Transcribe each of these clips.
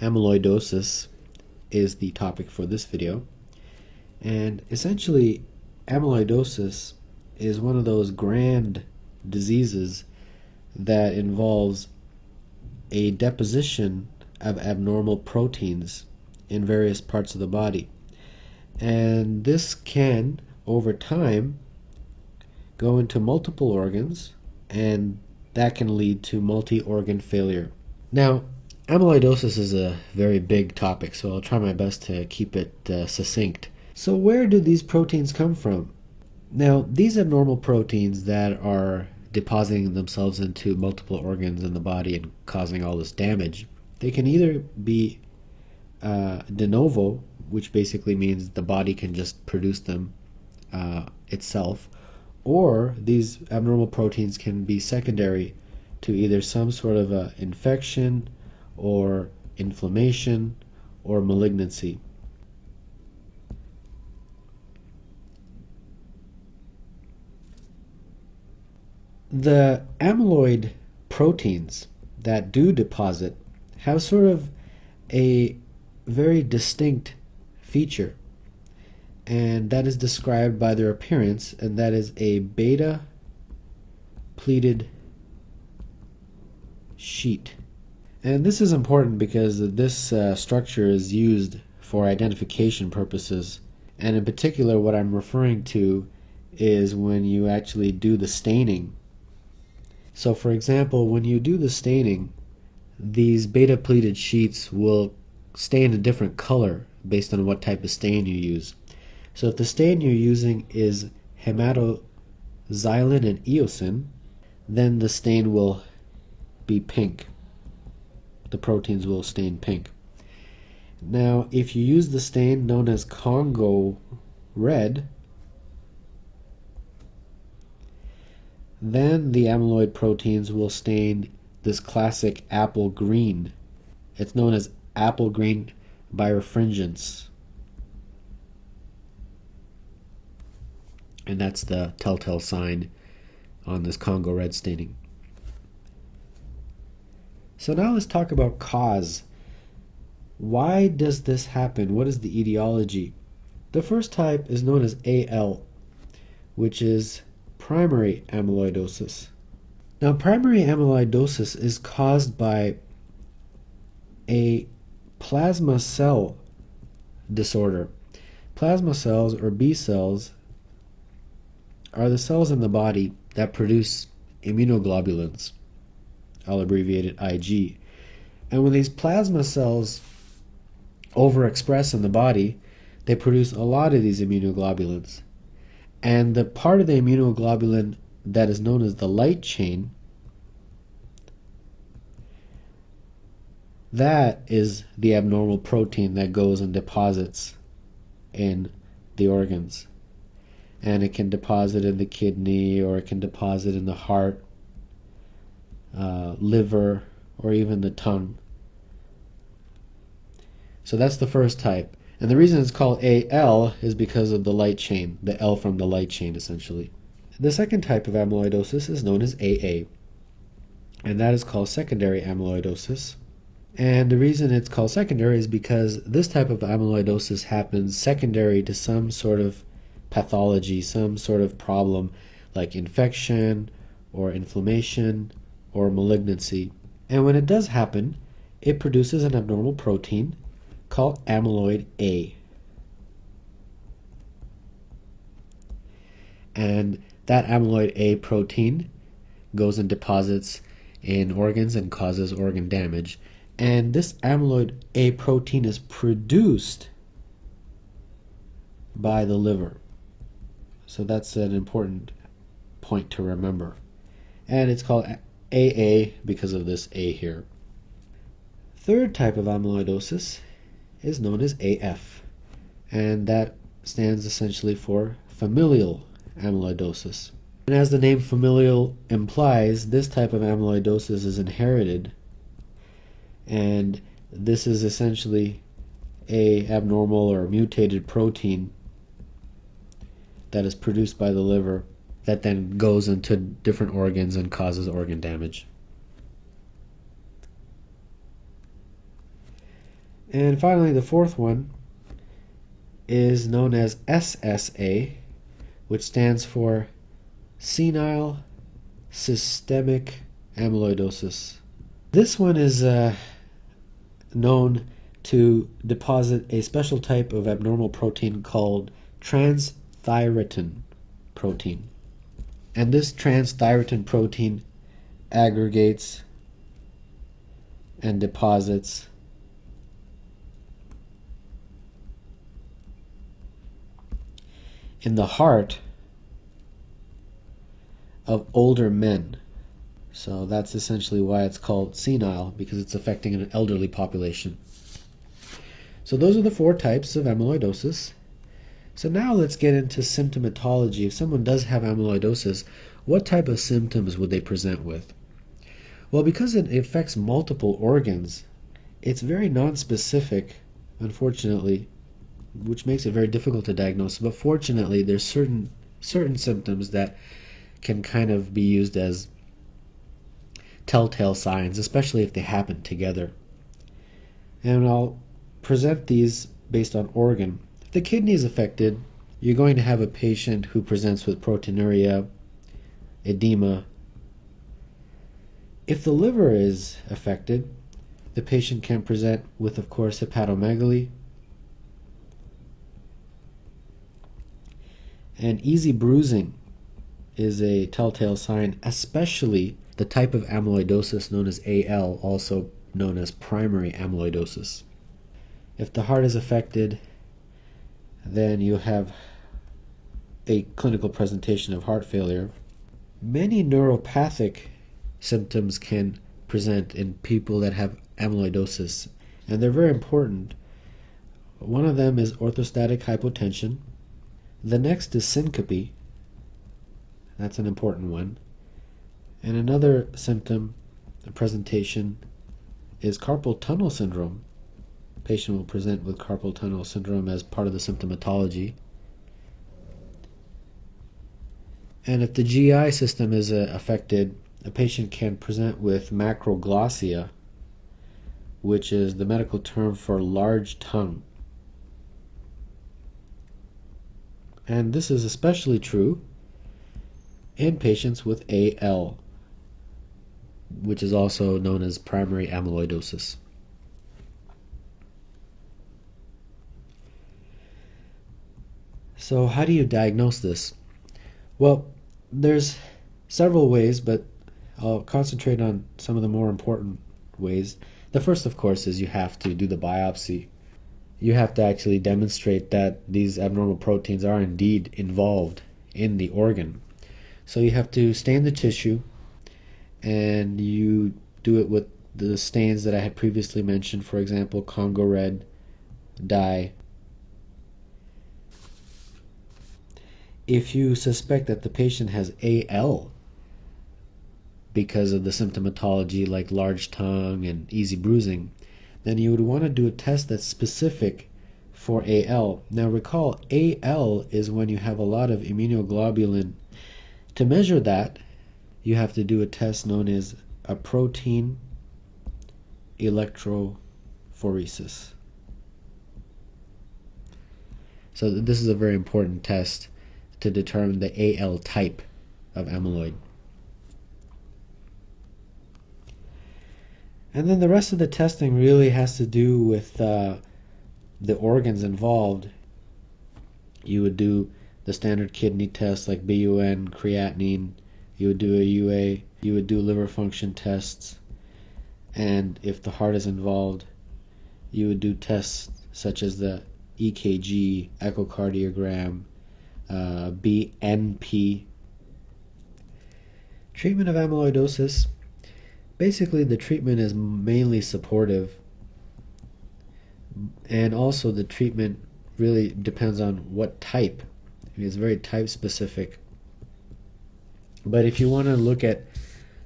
Amyloidosis is the topic for this video. And essentially, amyloidosis is one of those grand diseases that involves a deposition of abnormal proteins in various parts of the body. And this can, over time, go into multiple organs, and that can lead to multi-organ failure. Now, amyloidosis is a very big topic, so I'll try my best to keep it succinct. So where do these proteins come from? Now, these abnormal proteins that are depositing themselves into multiple organs in the body and causing all this damage, they can either be de novo, which basically means the body can just produce them itself, or these abnormal proteins can be secondary to either some sort of infection or inflammation or malignancy. The amyloid proteins that do deposit have sort of a very distinct feature, and that is described by their appearance, and that is a beta pleated sheet. And this is important because this structure is used for identification purposes, and in particular what I'm referring to is when you actually do the staining. So for example, when you do the staining, these beta pleated sheets will stain a different color based on what type of stain you use. So if the stain you're using is hematoxylin and eosin, then the stain will be pink. The proteins will stain pink. Now, if you use the stain known as Congo red, then the amyloid proteins will stain this classic apple green. It's known as apple green birefringence. And that's the telltale sign on this Congo red staining. So now let's talk about cause. Why does this happen? What is the etiology? The first type is known as AL, which is primary amyloidosis. Now, primary amyloidosis is caused by a plasma cell disorder. Plasma cells, or B cells, are the cells in the body that produce immunoglobulins. I'll abbreviate it IG. And when these plasma cells overexpress in the body, they produce a lot of these immunoglobulins. And the part of the immunoglobulin that is known as the light chain, that is the abnormal protein that goes and deposits in the organs. And it can deposit in the kidney, or it can deposit in the heart, liver, or even the tongue. So that's the first type. And the reason it's called AL is because of the light chain, the L from the light chain, essentially. The second type of amyloidosis is known as AA, and that is called secondary amyloidosis. And the reason it's called secondary is because this type of amyloidosis happens secondary to some sort of pathology, some sort of problem like infection or inflammation or malignancy. And when it does happen, it produces an abnormal protein called amyloid A. And that amyloid A protein goes and deposits in organs and causes organ damage. And this amyloid A protein is produced by the liver. So that's an important point to remember. And it's called AA because of this A here. Third type of amyloidosis is known as AF, and that stands essentially for familial amyloidosis. And as the name familial implies, this type of amyloidosis is inherited, and this is essentially a abnormal or mutated protein that is produced by the liver that then goes into different organs and causes organ damage. And finally, the fourth one is known as SSA, which stands for senile systemic amyloidosis. This one is known to deposit a special type of abnormal protein called transthyretin protein. And this transthyretin protein aggregates and deposits in the heart of older men. So that's essentially why it's called senile, because it's affecting an elderly population. So those are the four types of amyloidosis. So now let's get into symptomatology. If someone does have amyloidosis, what type of symptoms would they present with? Well, because it affects multiple organs, it's very nonspecific, unfortunately, which makes it very difficult to diagnose. But fortunately, there's certain symptoms that can kind of be used as telltale signs, especially if they happen together. And I'll present these based on organ. If the kidney is affected, you're going to have a patient who presents with proteinuria, edema. If the liver is affected, the patient can present with, of course, hepatomegaly and easy bruising is a telltale sign, especially the type of amyloidosis known as AL, also known as primary amyloidosis. If the heart is affected, then you have a clinical presentation of heart failure. Many neuropathic symptoms can present in people that have amyloidosis, and they're very important. One of them is orthostatic hypotension. The next is syncope. That's an important one. And another symptom, a presentation, is carpal tunnel syndrome. The patient will present with carpal tunnel syndrome as part of the symptomatology. And if the GI system is affected, a patient can present with macroglossia, which is the medical term for large tongue. And this is especially true in patients with AL, which is also known as primary amyloidosis. So how do you diagnose this? Well, there's several ways, but I'll concentrate on some of the more important ways. The first, of course, is you have to do the biopsy. You have to actually demonstrate that these abnormal proteins are indeed involved in the organ. So you have to stain the tissue, and you do it with the stains that I had previously mentioned, for example, Congo red dye. If you suspect that the patient has AL because of the symptomatology like large tongue and easy bruising, then you would want to do a test that's specific for AL. Now recall, AL is when you have a lot of immunoglobulin. To measure that, you have to do a test known as a protein electrophoresis. So this is a very important test to determine the AL type of amyloid. And then the rest of the testing really has to do with the organs involved. You would do the standard kidney tests like BUN, creatinine. You would do a UA. You would do liver function tests. And if the heart is involved, you would do tests such as the EKG, echocardiogram, BNP. Treatment of amyloidosis. Basically, the treatment is mainly supportive, and also the treatment really depends on what type. It's very type specific. But if you want to look at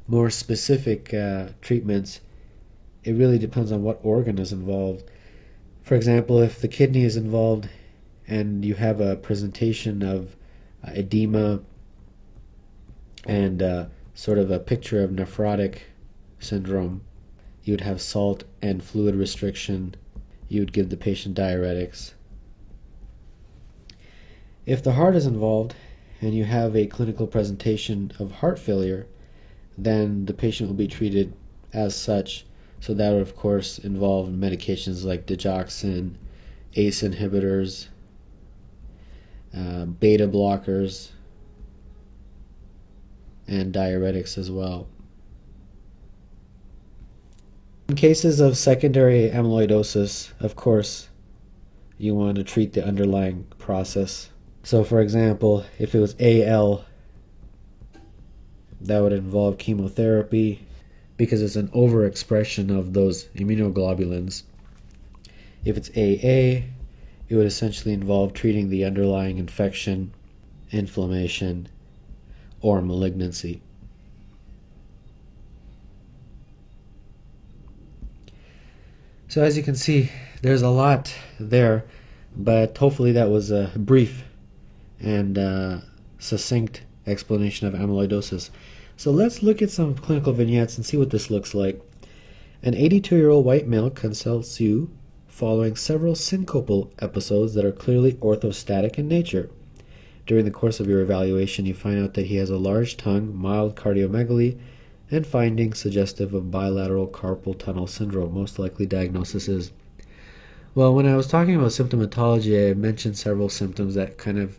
more specific treatments, it really depends on what organ is involved. For example, if the kidney is involved and you have a presentation of edema and sort of a picture of nephrotic syndrome, you would have salt and fluid restriction, you would give the patient diuretics. If the heart is involved and you have a clinical presentation of heart failure, then the patient will be treated as such. So that would, of course, involve medications like digoxin, ACE inhibitors, beta blockers, and diuretics as well. In cases of secondary amyloidosis, of course, you want to treat the underlying process. So, for example, if it was AL, that would involve chemotherapy because it's an overexpression of those immunoglobulins. If it's AA, it would essentially involve treating the underlying infection, inflammation, or malignancy. So as you can see, there's a lot there, but hopefully that was a brief and succinct explanation of amyloidosis. So let's look at some clinical vignettes and see what this looks like. An 82-year-old white male consults you following several syncopal episodes that are clearly orthostatic in nature. During the course of your evaluation, you find out that he has a large tongue, mild cardiomegaly, and findings suggestive of bilateral carpal tunnel syndrome. Most likely diagnosis is... Well, when I was talking about symptomatology, I mentioned several symptoms that kind of,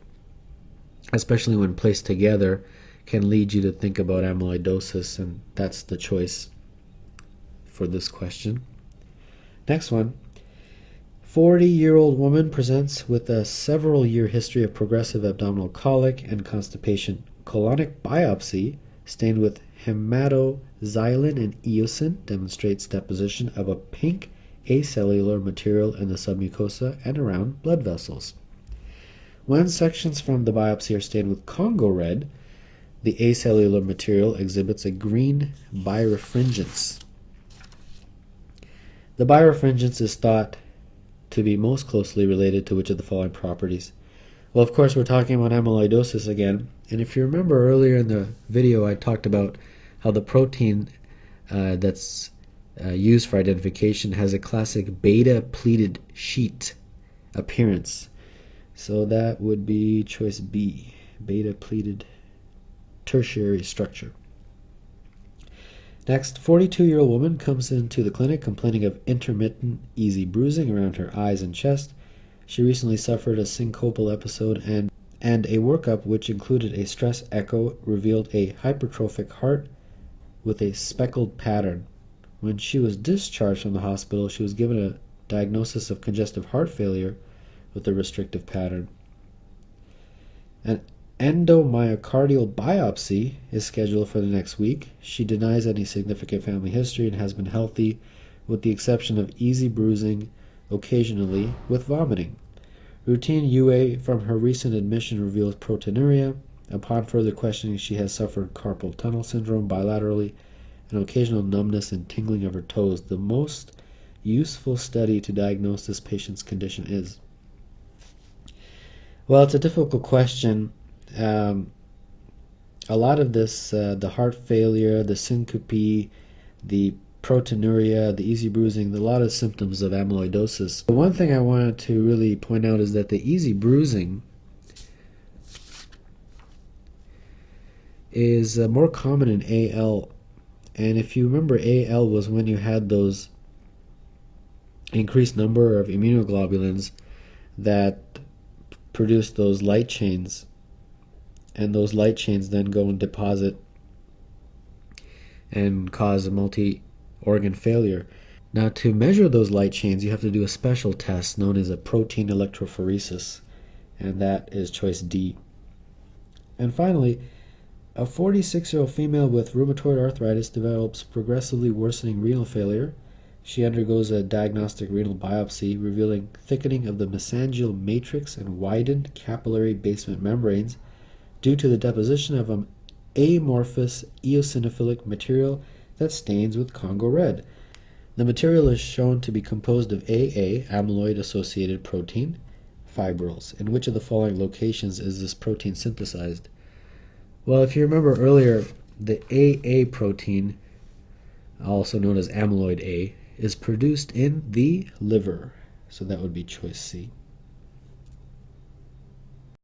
especially when placed together, can lead you to think about amyloidosis, and that's the choice for this question. Next one. 40-year-old woman presents with a several-year history of progressive abdominal colic and constipation. Colonic biopsy stained with hematoxylin and eosin demonstrates deposition of a pink acellular material in the submucosa and around blood vessels. When sections from the biopsy are stained with Congo red, the acellular material exhibits a green birefringence. The birefringence is thought to be most closely related to which of the following properties? Well, of course, we're talking about amyloidosis again, and if you remember earlier in the video, I talked about how the protein that's used for identification has a classic beta-pleated sheet appearance. So that would be choice B, beta-pleated tertiary structure. Next, 42-year-old woman comes into the clinic complaining of intermittent easy bruising around her eyes and chest. She recently suffered a syncopal episode, and a workup which included a stress echo revealed a hypertrophic heart with a speckled pattern. When she was discharged from the hospital, she was given a diagnosis of congestive heart failure with a restrictive pattern. An endomyocardial biopsy is scheduled for the next week. She denies any significant family history and has been healthy, with the exception of easy bruising occasionally with vomiting. Routine UA from her recent admission reveals proteinuria. Upon further questioning, she has suffered carpal tunnel syndrome bilaterally and occasional numbness and tingling of her toes. The most useful study to diagnose this patient's condition is... Well, it's a difficult question. A lot of this, the heart failure, the syncope, the proteinuria, the easy bruising, a lot of symptoms of amyloidosis. The one thing I wanted to really point out is that the easy bruising is more common in AL. And if you remember, AL was when you had those increased number of immunoglobulins that produce those light chains, and those light chains then go and deposit and cause a multi-organ failure. Now, to measure those light chains, you have to do a special test known as a protein electrophoresis, and that is choice D. And finally, a 46-year-old female with rheumatoid arthritis develops progressively worsening renal failure. She undergoes a diagnostic renal biopsy revealing thickening of the mesangial matrix and widened capillary basement membranes due to the deposition of an amorphous eosinophilic material that stains with Congo red. The material is shown to be composed of AA, amyloid-associated protein, fibrils. In which of the following locations is this protein synthesized? Well, if you remember earlier, the AA protein, also known as amyloid A, is produced in the liver. So that would be choice C.